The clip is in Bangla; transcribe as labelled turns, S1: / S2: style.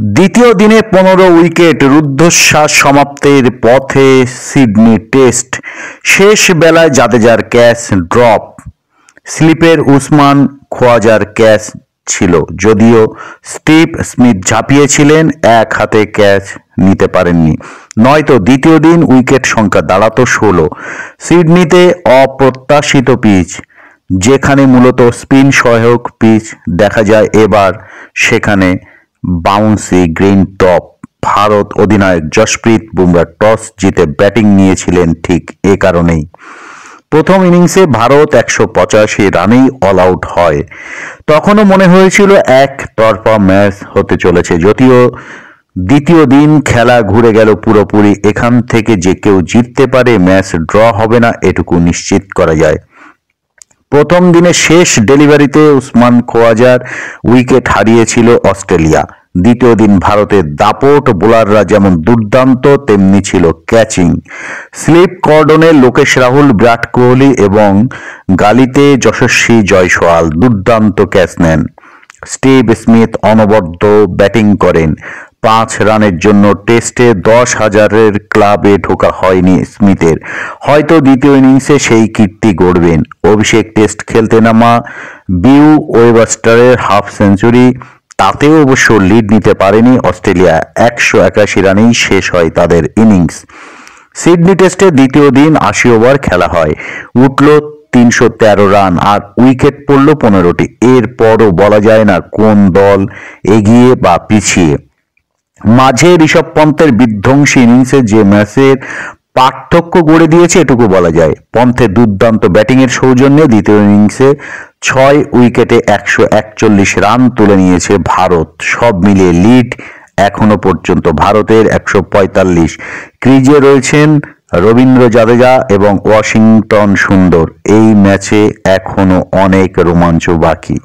S1: দ্বিতীয় দিনে 15 উইকেট রুদ্ধশ্বাস সমাপ্তির পথে সিডনি টেস্ট। শেষ বেলায় জাদেজার ক্যাচ ড্রপ, স্লিপের উসমান খোয়াজার ক্যাচ ছিল, যদিও স্টিভ স্মিথ ঝাঁপিয়েছিলেন, এক হাতে ক্যাচ নিতে পারেননি, নয়তো দ্বিতীয় দিন উইকেট সংখ্যা দাঁড়াতো 16। সিডনিতে অপ্রত্যাশিত পিচ, যেখানে মূলত স্পিন সহায়ক পিচ দেখা যায় এবার সেখানে বাউন্সি গ্রিন টপ। ভারত অধিনায়ক জসপ্রীত বুমরা টস জিতে ব্যাটিং নিয়েছিলেন ঠিক এ কারণেই। প্রথম ইনিংসে ভারত 185 রানেই অল আউট হয়। তখনও মনে হয়েছিল একতরফা ম্যাচ হতে চলেছে, যদিও দ্বিতীয় দিন খেলা ঘুরে গেল পুরোপুরি। এখান থেকে যে কেউ জিততে পারে, ম্যাচ ড্র হবে না এটুকু নিশ্চিত করা যায়। প্রথম দিনের শেষ ডেলিভারিতে উসমান খোয়াজার উইকেট হারিয়েছিল অস্ট্রেলিয়া। দ্বিতীয় দিন ভারতের দাপট বোলাররা যেমন দুর্দান্ত, তেমনি ছিল ক্যাচিং। স্লিপ কর্ডনে লোকেশ রাহুল, বিরাট কোহলি এবং গালিতে যশস্বী জয়সওয়াল দুর্দান্ত ক্যাচ নেন। স্টিভ স্মিথ অনবদ্য ব্যাটিং করেন। 5 রানের জন্য টেস্টে 10,000-এর ক্লাবে ঢোকা হয়নি স্মিথের। হয়তো দ্বিতীয় ইনিংসে সেই কীর্তি গড়বেন। অভিষেক টেস্ট খেলতে নামা বিউ ওয়েবস্টারের হাফ সেঞ্চুরি, তাতেও অবশ্য লিড নিতে পারেনি অস্ট্রেলিয়া। 181 রানেই শেষ হয় তাদের ইনিংস। সিডনি টেস্টে দ্বিতীয় দিন 80 ওভার খেলা হয়, উঠল 313 রান আর উইকেট পড়ল 15টি। এরপরও বলা যায় না কোন দল এগিয়ে বা পিছিয়ে। মাঝে ঋষভ পন্থের বিধ্বংসী ইনিংসে যে ম্যাচের পার্থক্য গড়ে দিয়েছে এটুকু বলা যায়। পন্থের দুর্দান্ত ব্যাটিংয়ের সৌজন্যে দ্বিতীয় ইনিংসে 6 উইকেটে 141 রান তুলে নিয়েছে ভারত। সব মিলিয়ে লিড এখনো পর্যন্ত ভারতের 145। ক্রিজে রয়েছেন রবীন্দ্র জাদেজা এবং ওয়াশিংটন সুন্দর। এই ম্যাচে এখনো অনেক রোমাঞ্চ বাকি।